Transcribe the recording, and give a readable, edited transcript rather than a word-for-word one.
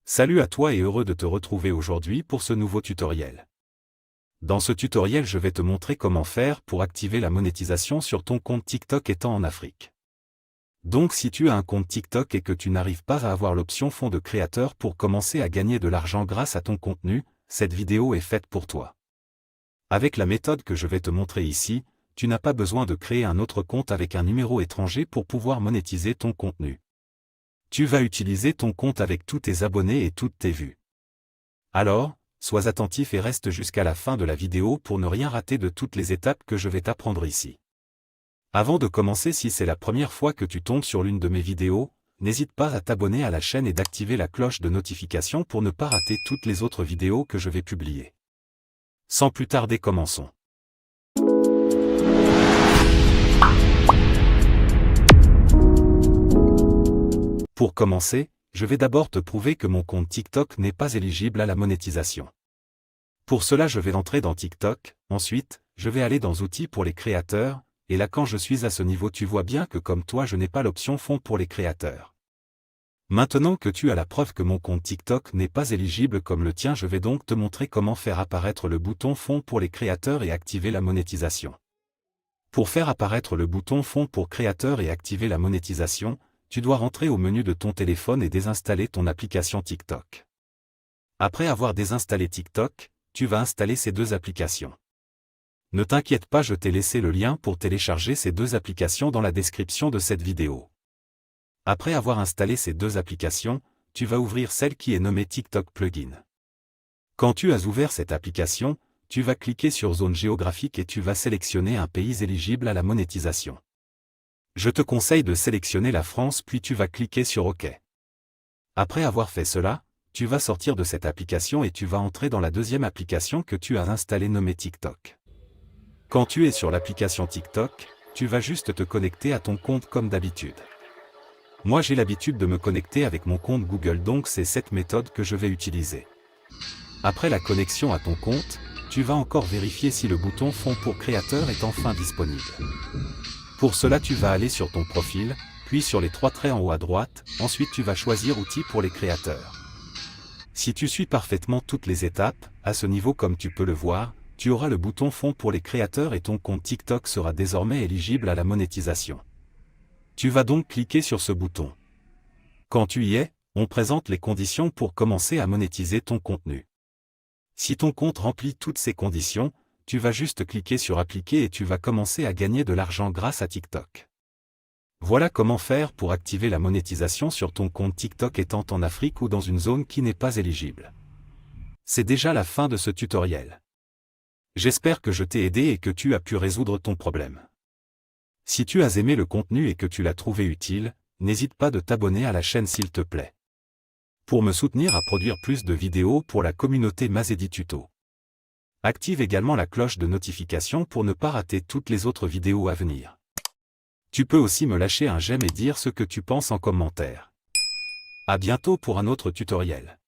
Salut à toi et heureux de te retrouver aujourd'hui pour ce nouveau tutoriel. Dans ce tutoriel je vais te montrer comment faire pour activer la monétisation sur ton compte TikTok étant en Afrique. Donc si tu as un compte TikTok et que tu n'arrives pas à avoir l'option fonds de créateur pour commencer à gagner de l'argent grâce à ton contenu, cette vidéo est faite pour toi. Avec la méthode que je vais te montrer ici, tu n'as pas besoin de créer un autre compte avec un numéro étranger pour pouvoir monétiser ton contenu. Tu vas utiliser ton compte avec tous tes abonnés et toutes tes vues. Alors, sois attentif et reste jusqu'à la fin de la vidéo pour ne rien rater de toutes les étapes que je vais t'apprendre ici. Avant de commencer, si c'est la première fois que tu tombes sur l'une de mes vidéos, n'hésite pas à t'abonner à la chaîne et d'activer la cloche de notification pour ne pas rater toutes les autres vidéos que je vais publier. Sans plus tarder, commençons. Pour commencer, je vais d'abord te prouver que mon compte TikTok n'est pas éligible à la monétisation. Pour cela, je vais entrer dans TikTok, ensuite, je vais aller dans Outils pour les créateurs, et là quand je suis à ce niveau tu vois bien que comme toi je n'ai pas l'option fonds pour les créateurs. Maintenant que tu as la preuve que mon compte TikTok n'est pas éligible comme le tien, je vais donc te montrer comment faire apparaître le bouton fonds pour les créateurs et activer la monétisation. Pour faire apparaître le bouton fonds pour créateurs et activer la monétisation, tu dois rentrer au menu de ton téléphone et désinstaller ton application TikTok. Après avoir désinstallé TikTok, tu vas installer ces deux applications. Ne t'inquiète pas, je t'ai laissé le lien pour télécharger ces deux applications dans la description de cette vidéo. Après avoir installé ces deux applications, tu vas ouvrir celle qui est nommée TikTok Plugin. Quand tu as ouvert cette application, tu vas cliquer sur Zone géographique et tu vas sélectionner un pays éligible à la monétisation. Je te conseille de sélectionner la France puis tu vas cliquer sur OK. Après avoir fait cela, tu vas sortir de cette application et tu vas entrer dans la deuxième application que tu as installée nommée TikTok. Quand tu es sur l'application TikTok, tu vas juste te connecter à ton compte comme d'habitude. Moi j'ai l'habitude de me connecter avec mon compte Google, donc c'est cette méthode que je vais utiliser. Après la connexion à ton compte, tu vas encore vérifier si le bouton fonds pour créateur est enfin disponible. Pour cela tu vas aller sur ton profil, puis sur les trois traits en haut à droite, ensuite tu vas choisir Outils pour les créateurs. Si tu suis parfaitement toutes les étapes, à ce niveau comme tu peux le voir, tu auras le bouton fonds pour les créateurs et ton compte TikTok sera désormais éligible à la monétisation. Tu vas donc cliquer sur ce bouton. Quand tu y es, on présente les conditions pour commencer à monétiser ton contenu. Si ton compte remplit toutes ces conditions, tu vas juste cliquer sur Appliquer et tu vas commencer à gagner de l'argent grâce à TikTok. Voilà comment faire pour activer la monétisation sur ton compte TikTok étant en Afrique ou dans une zone qui n'est pas éligible. C'est déjà la fin de ce tutoriel. J'espère que je t'ai aidé et que tu as pu résoudre ton problème. Si tu as aimé le contenu et que tu l'as trouvé utile, n'hésite pas de t'abonner à la chaîne s'il te plaît. Pour me soutenir à produire plus de vidéos pour la communauté Mazedi Tuto. Active également la cloche de notification pour ne pas rater toutes les autres vidéos à venir. Tu peux aussi me lâcher un j'aime et dire ce que tu penses en commentaire. À bientôt pour un autre tutoriel.